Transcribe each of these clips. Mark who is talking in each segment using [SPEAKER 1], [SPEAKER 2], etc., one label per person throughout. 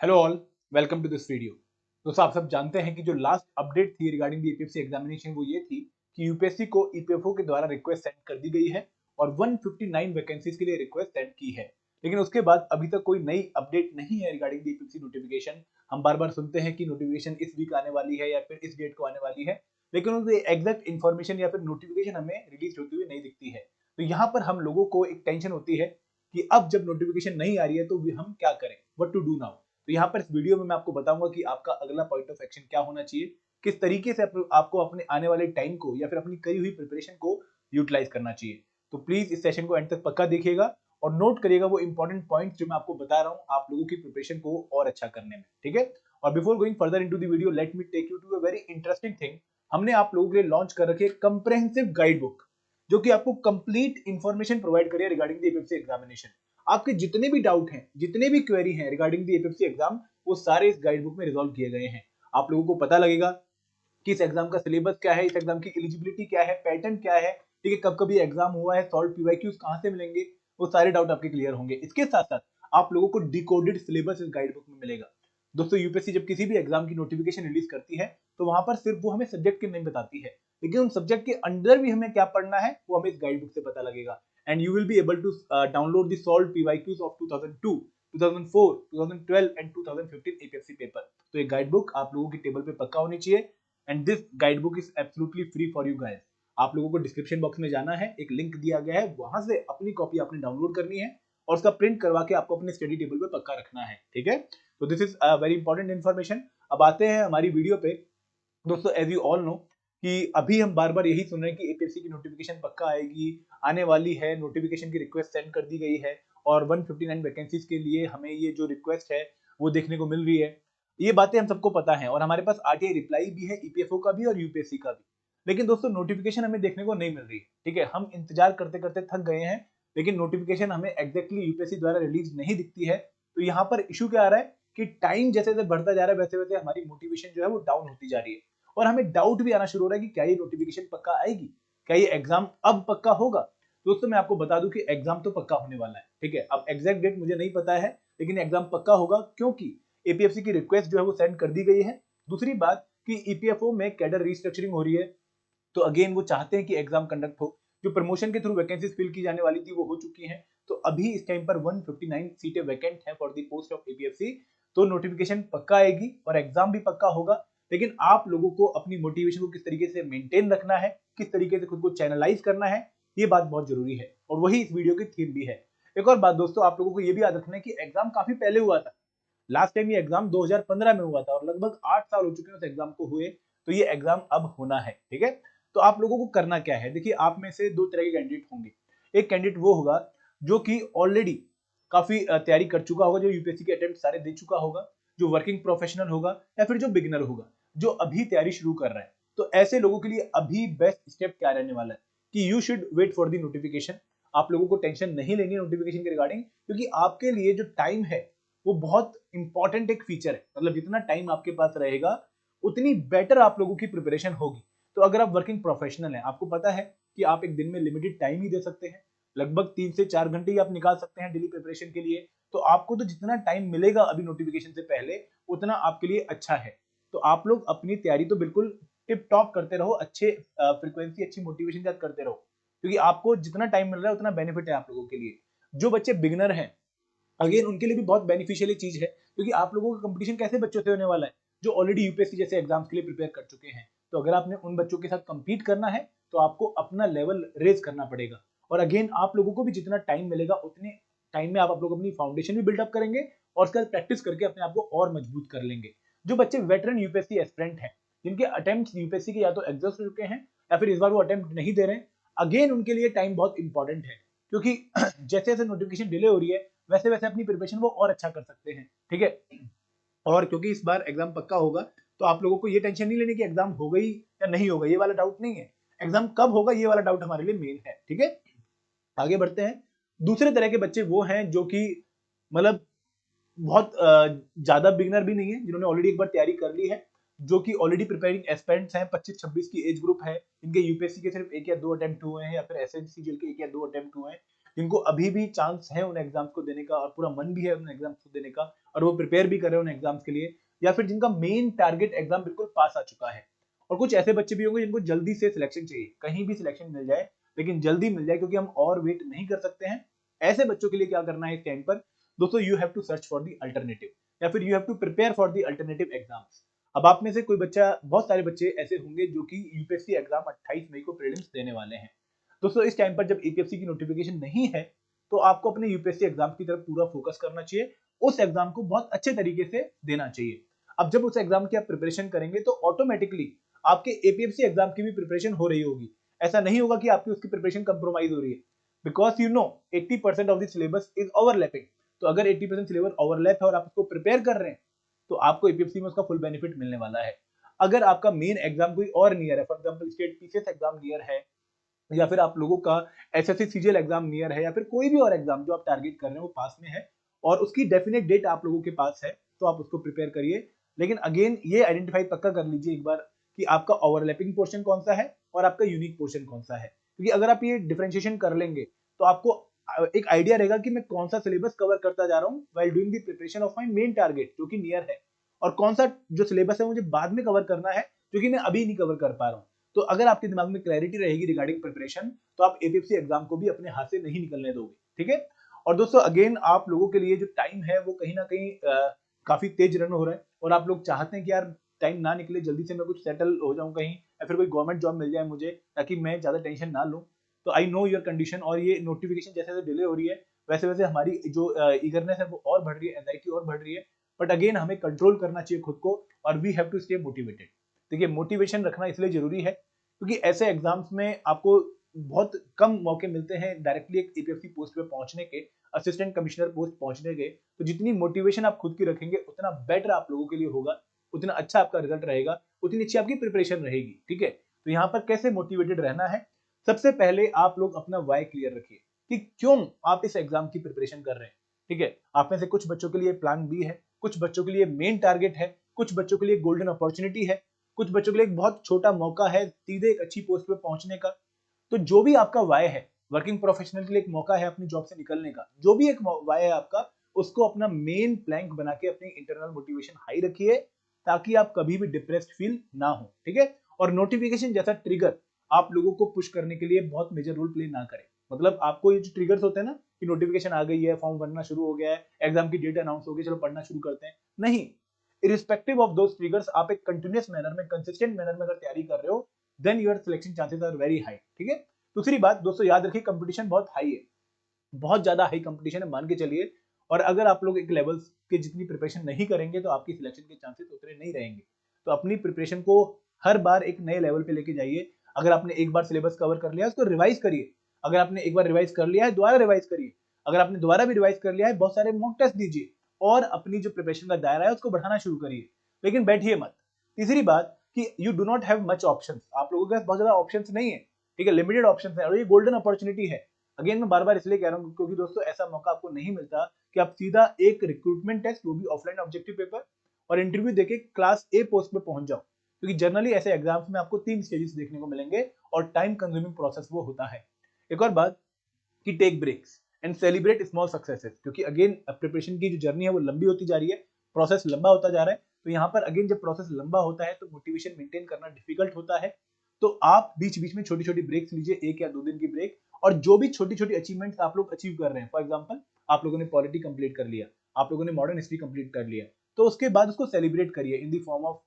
[SPEAKER 1] Hello all, welcome to this video. दोस्तों, आप सब जानते हैं कि जो लास्ट अपडेट थी रिगार्डिंग द ईपीएफसी एग्जामिनेशन वो ये थी कि यूपीएससी को ईपीएफओ के द्वारा रिक्वेस्ट सेंड कर दी गई है और 159 वैकेंसीज के लिए रिक्वेस्ट सेंड की है। लेकिन उसके बाद अभी तक कोई नई अपडेट नहीं है रिगार्डिंग द ईपीएफसी नोटिफिकेशन। हम बार बार सुनते हैं कि नोटिफिकेशन इस वीक आने वाली है या फिर इस डेट को आने वाली है, लेकिन उसकी एग्जैक्ट इन्फॉर्मेशन या फिर नोटिफिकेशन हमें रिलीज होती हुई नहीं दिखती है। तो यहाँ पर हम लोगों को एक टेंशन होती है कि अब जब नोटिफिकेशन नहीं आ रही है तो हम क्या करें, व्हाट टू डू नाउ। तो यहाँ पर इस वीडियो में मैं आपको बताऊंगा कि आपका अगला पॉइंट ऑफ एक्शन क्या होना चाहिए, किस तरीके से आपको अपने आने वाले टाइम को या फिर अपनी करी हुई प्रिपरेशन को यूटिलाइज करना चाहिए। तो प्लीज इस सेशन को एंड तक पक्का देखिएगा और नोट करिएगा वो इंपॉर्टेंट पॉइंट्स जो मैं आपको बता रहा हूँ आप लोगों की प्रिपरेशन को और अच्छा करने में। ठीक है, और before going further into the video let me take you to a very interesting thing. हमने आप लोगों के लिए लॉन्च कर रखी है कंप्रेहेंसिव गाइड बुक, जो कि आपको कंप्लीट इंफॉर्मेशन प्रोवाइड करिए रिगार्डिंग द एपीएफसी एग्जामिनेशन। आपके जितने भी डाउट हैं, जितने भी क्वेरी हैं रिगार्डिंग द एपीएफसी एग्जाम, वो सारे इस गाइड बुक में रिजॉल्व किए गए हैं। आप लोगों को पता लगेगा कि इस एग्जाम का सिलेबस क्या है, इस एग्जाम की एलिजिबिलिटी क्या है, पैटर्न क्या है, ठीक है, कब कभी एग्जाम हुआ है, सॉल्व पीवाईक्यूज कहां से मिलेंगे, वो सारे डाउट आपके क्लियर होंगे। इसके साथ साथ आप लोगों को डिकोडेड सिलेबस इस गाइड बुक में मिलेगा। दोस्तों, यूपीएससी जब किसी भी एग्जाम की नोटिफिकेशन रिलीज करती है तो वहां पर सिर्फ वो हमें सब्जेक्ट के नहीं बताती है, लेकिन उन सब्जेक्ट के अंदर भी हमें क्या पढ़ना है वो हमें इस गाइड बुक से पता लगेगा। And you will be able to download the solve PYQs of 2002, 2004, 2012 and 2015 APFC paper. तो ये गाइड बुक आप लोगों की टेबल पे पक्का होनी चाहिए and this guide book is absolutely free for you guys. आप लोगों को डिस्क्रिप्शन बॉक्स में जाना है, एक लिंक दिया गया है, वहां से अपनी कॉपी आपने डाउनलोड करनी है और उसका प्रिंट करवा के आपको अपने स्टडी टेबल पे पक्का रखना है। ठीक है, तो this is very important information. अब आते हैं हमारी वीडियो पे। दोस्तों, एज यू ऑल नो कि अभी हम बार बार यही सुन रहे हैं कि एपीएससी की नोटिफिकेशन पक्का आएगी, आने वाली है, नोटिफिकेशन की रिक्वेस्ट सेंड कर दी गई है और 159 वैकेंसीज के लिए हमें ये जो रिक्वेस्ट है वो देखने को मिल रही है। ये बातें हम सबको पता है और हमारे पास आरटीआई रिप्लाई भी है, ईपीएफओ का भी और यूपीएससी का भी। लेकिन दोस्तों, नोटिफिकेशन हमें देखने को नहीं मिल रही। ठीक है, हम इंतजार करते करते थक गए हैं, लेकिन नोटिफिकेशन हमें एग्जैक्टली यूपीएससी द्वारा रिलीज नहीं दिखती है। तो यहाँ पर इशू क्या आ रहा है कि टाइम जैसे जैसे बढ़ता जा रहा है वैसे वैसे हमारी मोटिवेशन जो है वो डाउन होती जा रही है और हमें डाउट भी आना शुरू हो रहा है कि क्या ये नोटिफिकेशन पक्का आएगी, क्या ये एग्जाम अब पक्का होगा। दोस्तों, मैं आपको बता दूं कि एग्जाम तो पक्का होने वाला है। ठीक है, अब एग्जैक्ट डेट मुझे नहीं पता है, लेकिन एग्जाम पक्का होगा क्योंकि एपीएफसी की रिक्वेस्ट जो है वो सेंड कर दी गई है। दूसरी बात कि ईपीएफओ में कैडर रिस्ट्रक्चरिंग हो रही है, तो अगेन वो चाहते हैं कि एग्जाम कंडक्ट हो। जो प्रमोशन के थ्रू वैकेंसीज फिल की जाने वाली थी वो हो चुकी हैं, तो अभी इस टाइम पर 159 सीटें वैकेंट हैं for the post of APFC. तो नोटिफिकेशन पक्का आएगी और एग्जाम भी पक्का होगा, लेकिन आप लोगों को अपनी मोटिवेशन को किस तरीके से मेंटेन रखना है, किस तरीके से खुद को चैनलाइज करना है, ये बात बहुत जरूरी है और वही इस वीडियो की थीम भी है। एक और बात दोस्तों, आप लोगों को ये भी याद रखना है कि एग्जाम काफी पहले हुआ था। लास्ट टाइम ये एग्जाम 2015 में हुआ था और लगभग 8 साल हो चुके हैं उस एग्जाम को हुए। तो ये एग्जाम अब होना है। ठीक है, तो आप लोगों को करना क्या है, देखिए, आप में से दो तरह के कैंडिडेट होंगे। एक कैंडिडेट वो होगा जो कि ऑलरेडी काफी तैयारी कर चुका होगा, जो यूपीएससी के अटेम्प्ट सारे दे चुका होगा, जो वर्किंग प्रोफेशनल होगा या फिर जो बिगिनर होगा, जो अभी तैयारी शुरू कर रहा है। तो ऐसे लोगों के लिए अभी बेस्ट स्टेप क्या रहने वाला है कि you should wait for the notification. आप लोगों को टेंशन नहीं लेनी है नोटिफिकेशन के रिगार्डिंग, क्योंकि आपके लिए जो टाइम है वो बहुत इंपॉर्टेंट एक फीचर है। मतलब जितना टाइम आपके पास रहेगा उतनी बेटर आप लोगों की प्रिपरेशन होगी। तो अगर आप वर्किंग प्रोफेशनल हैं, आपको पता है कि आप एक दिन में लिमिटेड टाइम ही दे सकते हैं, लगभग 3 से 4 घंटे ही आप निकाल सकते हैं डेली प्रिपरेशन के लिए। तो आपको तो जितना टाइम मिलेगा अभी नोटिफिकेशन से पहले उतना आपके लिए अच्छा है। तो आप लोग अपनी तैयारी तो बिल्कुल टिप टॉप करते रहो, अच्छे फ्रीक्वेंसी, अच्छी मोटिवेशन के साथ करते रहो, क्योंकि आपको जितना टाइम मिल रहा है उतना बेनिफिट है आप लोगों के लिए। जो बच्चे बिगिनर हैं, अगेन उनके लिए भी बहुत बेनिफिशियल चीज है, क्योंकि आप लोगों का कंपटीशन कैसे बच्चों से होने वाला है जो ऑलरेडी यूपीएससी जैसे एग्जाम्स के लिए प्रिपेयर कर चुके हैं। तो अगर आपने उन बच्चों के साथ कंपीट करना है तो आपको अपना लेवल रेज करना पड़ेगा। और अगेन आप लोगों को भी जितना टाइम मिलेगा उतने टाइम में आप लोग अपनी फाउंडेशन भी बिल्डअप करेंगे और उसके बाद प्रैक्टिस करके अपने आप को और मजबूत कर लेंगे। जो बच्चे वेटरन यूपीएससी एस्पिरेंट हैं, जिनके अटेम्प्ट यूपीएससी के या तो एग्जॉस्ट हो चुके हैं या फिर इस बार वो अटेम्प्ट नहीं दे रहे हैं, अगेन उनके लिए टाइम बहुत इंपॉर्टेंट है, क्योंकि जैसे जैसे नोटिफिकेशन डिले हो रही है वैसे वैसे अपनी प्रिपरेशन वो और अच्छा कर सकते हैं। ठीक है, और क्योंकि इस बार एग्जाम पक्का होगा तो आप लोगों को ये टेंशन नहीं लेनी कि एग्जाम हो गई या नहीं होगा, ये वाला डाउट नहीं है। एग्जाम कब होगा ये वाला डाउट हमारे लिए मेन है। ठीक है, आगे बढ़ते हैं। दूसरे तरह के बच्चे वो हैं जो कि मतलब बहुत ज्यादा बिगनर भी नहीं है, जिन्होंने ऑलरेडी एक बार तैयारी कर ली है, जो कि ऑलरेडी प्रिपेयरिंग एस्पिरेंट्स हैं, 25-26 की एज ग्रुप है, इनके यूपीएससी के सिर्फ 1 या 2 अटेम्प्ट हुए हैं या फिर एसएससी जेल के 1 या 2 अटेम्प्ट हुए हैं, जिनको अभी भी चांस है उन एग्जाम्स को देने का और पूरा मन भी है उन एग्जाम्स को देने का और वो प्रिपेयर भी कर रहे हैं उन एग्जाम्स के लिए, या फिर जिनका मेन टारगेट एग्जाम बिल्कुल पास आ चुका है। और कुछ ऐसे बच्चे भी होंगे जिनको जल्दी से सिलेक्शन चाहिए, कहीं भी सिलेक्शन मिल जाए लेकिन जल्दी मिल जाए क्योंकि हम और वेट नहीं कर सकते हैं। ऐसे बच्चों के लिए क्या करना है इस टाइम पर दोस्तों, you have to search for the alternative या फिर you have to prepare for the alternative exams. अब आप में से कोई बच्चा, बहुत सारे बच्चे ऐसे होंगे जो कि यूपीएससी एग्जाम 28 मई को प्रीलिम्स देने वाले हैं। दोस्तों इस टाइम पर जब यूपीएससी की नोटिफिकेशन नहीं है तो आपको अपने यूपीएससी एग्जाम की तरफ पूरा फोकस करना चाहिए, उस एग्जाम को बहुत अच्छे तरीके से देना चाहिए। अब जब उस एग्जाम की आप प्रिपरेशन करेंगे तो ऑटोमेटिकली आपके एपीएससी एग्जाम की भी प्रिपरेशन हो रही होगी। ऐसा नहीं होगा कि आपकी उसकी प्रिपरेशन कंप्रोमाइज हो रही है, because you know 80% of the syllabus is overlapping. तो अगर 80% सिलेबस ओवरलैप है और आप उसको प्रिपेयर कर रहे हैं तो आपको एपीएससी में उसका फुल बेनिफिट मिलने वाला है। अगर आपका मेन एग्जाम कोई और नियर है, for example state PCS exam near है, या फिर आप लोगों का एसएससी सीजीएल एग्जाम नियर है, या फिर कोई भी और एग्जाम जो आप टारगेट कर रहे हैं वो पास में है और उसकी डेफिनेट डेट आप लोगों के पास है, तो आप उसको प्रिपेयर करिए। लेकिन अगेन ये आइडेंटिफाई पक्का कर लीजिए एक बार कि आपका ओवरलैपिंग पोर्शन कौन सा है और आपका यूनिक पोर्शन कौन सा है, क्योंकि अगर आप ये डिफरेंशिएशन कर लेंगे तो आपको एक आइडिया रहेगा कि मैं कौन सा सिलेबस कवर करता जा रहा हूँ while doing the preparation of my main target जो कि नियर है, और कौन सा जो सिलेबस है मुझे बाद में कवर करना है जो कि मैं अभी नहीं कवर कर पा रहा हूँ। तो अगर आपके दिमाग में क्लैरिटी रहेगी रिगार्डिंग प्रिपरेशन तो आप एपीएससी एग्जाम को भी अपने हाथ से नहीं निकलने दोगे, ठीक है। और दोस्तों अगेन आप लोगों के लिए जो टाइम है वो कहीं ना कहीं काफी तेज रन हो रहा है और आप लोग चाहते हैं कि यार टाइम ना निकले, जल्दी से मैं कुछ सेटल हो जाऊं कहीं या फिर कोई गवर्नमेंट जॉब मिल जाए मुझे ताकि मैं ज्यादा टेंशन ना लूं। तो आई नो योर कंडीशन, और ये नोटिफिकेशन जैसे जैसे डिले हो रही है वैसे वैसे हमारी जो ईगरनेस है वो और बढ़ रही है, एंजाइटी और बढ़ रही है। बट अगेन हमें कंट्रोल करना चाहिए खुद को और we have to stay motivated. देखिए मोटिवेशन रखना इसलिए जरूरी है क्योंकि ऐसे एग्जाम्स में आपको बहुत कम मौके मिलते हैं डायरेक्टली एक एपीएससी पोस्ट पे पहुंचने के, असिस्टेंट कमिश्नर पोस्ट पहुंचने के। तो जितनी मोटिवेशन आप खुद की रखेंगे उतना बेटर आप लोगों के लिए होगा, उतना अच्छा आपका रिजल्ट रहेगा, उतनी अच्छी आपकी प्रिपरेशन रहेगी, ठीक है। तो यहाँ पर कैसे मोटिवेटेड रहना है, सबसे पहले आप लोग अपना वाई क्लियर रखिए कि क्यों आप इस एग्जाम की प्रिपरेशन कर रहे हैं, ठीक है। आप में से कुछ बच्चों के लिए प्लान बी है, कुछ बच्चों के लिए मेन टारगेट है, कुछ बच्चों के लिए गोल्डन अपॉर्चुनिटी है, कुछ बच्चों के लिए एक बहुत छोटा मौका है सीधे एक अच्छी पोस्ट पे पहुंचने का। तो जो भी आपका वाय है, वर्किंग प्रोफेशनल के लिए एक मौका है अपनी जॉब से निकलने का, जो भी एक वाय है आपका, उसको अपना मेन प्लैंक बना के अपनी इंटरनल मोटिवेशन हाई रखिए ताकि आप कभी भी डिप्रेस्ड फील ना हो, ठीक है। और नोटिफिकेशन जैसा ट्रिगर आप लोगों को पुश करने के लिए बहुत मेजर रोल प्ले ना करे। मतलब आपको ये जो ट्रिगर्स होते हैं ना कि नोटिफिकेशन आ गई है, फॉर्म भरना शुरू हो गया है, एग्जाम की डेट अनाउंस हो गई, चलो पढ़ना शुरू करते हैं, नहीं। इरिस्पेक्टिव ऑफ दोस ट्रिगर्स आप एक कंटिन्यूअस मैनर में, कंसिस्टेंट मैनर में अगर तैयारी कर रहे हो then your selection chances are very high, ठीक है। दूसरी बात दोस्तों याद रखिए कंपटीशन बहुत हाई है, बहुत ज्यादा हाई कंपटीशन है मान के चलिए। और अगर आप लोग एक लेवल के जितनी प्रिपरेशन नहीं करेंगे तो आपकी सिलेक्शन के चांसेस उतने नहीं रहेंगे। तो अपनी प्रिपरेशन को हर बार एक नए लेवल पे लेके जाइए। अगर आपने एक बार सिलेबस कवर कर लिया है उसको रिवाइज करिए, अगर आपने एक बार रिवाइज कर लिया है दोबारा रिवाइज करिए, अगर आपने दोबारा भी रिवाइज कर लिया है बहुत सारे मॉक टेस्ट दीजिए और अपनी जो प्रिपरेशन का दायरा है उसको बढ़ाना शुरू करिए, लेकिन बैठिए मत। तीसरी बात कि you do not have much options, आप लोगों के पास बहुत ज्यादा ऑप्शंस नहीं है, ठीक है, लिमिटेड ऑप्शंस है और ये गोल्डन अपॉर्चुनिटी है। अगेन मैं बार बार इसलिए कह रहा हूँ क्योंकि दोस्तों ऐसा मौका आपको नहीं मिलता कि आप सीधा एक रिक्रूटमेंट टेस्ट, वो भी ऑफलाइन ऑब्जेक्टिव पेपर और इंटरव्यू देके क्लास ए पोस्ट पे पहुंच जाओ, क्योंकि जनरली ऐसे एग्जाम्स में आपको 3 स्टेजेस देखने को मिलेंगे और टाइम कंज्यूमिंग प्रोसेस वो होता है। एक और बात कि take breaks and celebrate small successes, क्योंकि अगेन प्रिपरेशन की जो जर्नी है वो लंबी होती जा रही है, प्रोसेस लंबा होता जा रहा है। तो यहाँ पर अगेन जब प्रोसेस लंबा होता है तो मोटिवेशन मेंटेन करना डिफिकल्ट होता है। तो आप बीच बीच में छोटी छोटी ब्रेक्स लीजिए, 1 या 2 दिन की ब्रेक, और जो भी छोटी छोटी अचीवमेंट्स आप लोग अचीव कर रहे हैं, फॉर एग्जाम्पल आप लोगों ने पॉलिटी कंप्लीट कर लिया, आप लोगों ने मॉडर्न हिस्ट्री कंप्लीट कर लिया, तो उसके बाद उसको सेलिब्रेट करिए in the form of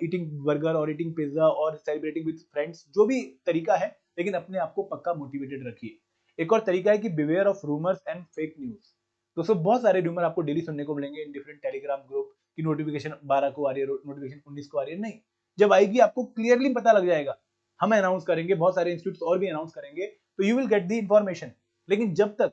[SPEAKER 1] eating burger और ईटिंग पिज्जा और सेलिब्रेटिंग विद फ्रेंड्स, जो भी तरीका है, लेकिन अपने आप को पक्का मोटिवेटेड रखिए। एक और तरीका है कि beware of rumours and fake news. दोस्तों बहुत सारे रूमर आपको डेली सुनने को मिलेंगे इन डिफरेंट टेलीग्राम ग्रुप की, नोटिफिकेशन 12 को आ रही है, नोटिफिकेशन 19 को आ रही है, नहीं, जब आएगी आपको क्लियरली पता लग जाएगा। हम अनाउंस करेंगे, बहुत सारे इंस्टीट्यूट और भी अनाउंस करेंगे, तो you will get the information. लेकिन जब तक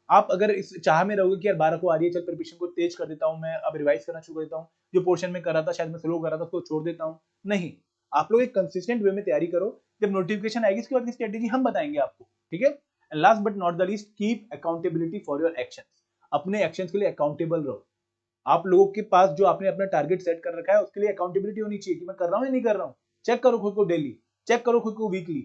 [SPEAKER 1] आप अगर इस चाह में रहोगे कि यार 12 को आ रही है, चल प्रिपरेशन को तेज कर देता हूं, मैं अब रिवाइज करना शुरू कर देता हूं, जो पोर्शन में कर रहा था शायद मैं स्लो कर रहा था उसको छोड़ देता हूं, नहीं। आप लोग एक कंसिस्टेंट वे में तैयारी करो, जब नोटिफिकेशन आएगी इसके बाद की स्ट्रेटेजी हम बताएंगे आपको, ठीक है। And last but not the least, keep accountability for your actions. अपने एक्शंस के लिए अकाउंटेबल रहो। आप लोगों के पास जो आपने अपना टारगेट सेट कर रखा है उसके लिए अकाउंटेबिलिटी होनी चाहिए कि मैं कर रहा हूं या नहीं कर रहा हूं। चेक करो खुद को डेली, चेक करो खुद को वीकली,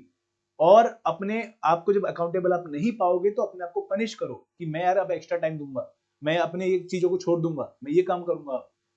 [SPEAKER 1] और अपने आप को जब अकाउंटेबल आप नहीं पाओगे तो अपने आप को पनिश करो कि मैं यार अब एक्स्ट्रा टाइम दूंगा, मैं अपने ये चीजों को छोड़ दूंगा, मैं ये काम करूंगा।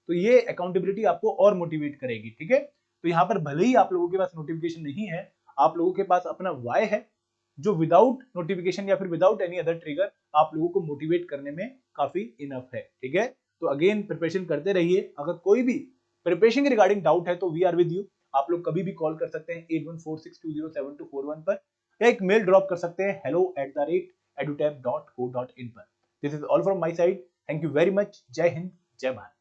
[SPEAKER 1] तो ये अकाउंटेबिलिटी आपको और मोटिवेट करेगी, ठीक है। तो यहाँ पर भले ही आप लोगों के पास नोटिफिकेशन नहीं है, आप लोगों के पास अपना वाई है जो विदाउट नोटिफिकेशन या फिर विदाउट एनी अदर ट्रिगर आप लोगों को मोटिवेट करने में काफी इनफ है, ठीक है। तो अगेन प्रिपरेशन करते रहिए। अगर कोई भी प्रिपरेशन के रिगार्डिंग डाउट है तो वी आर विद यू। आप लोग कभी भी कॉल कर सकते हैं 8146207241 पर, या एक मेल ड्रॉप कर सकते हैं hello@edutech.co.in पर। This is all from my side. Thank you very much. जय हिंद, जय भारत।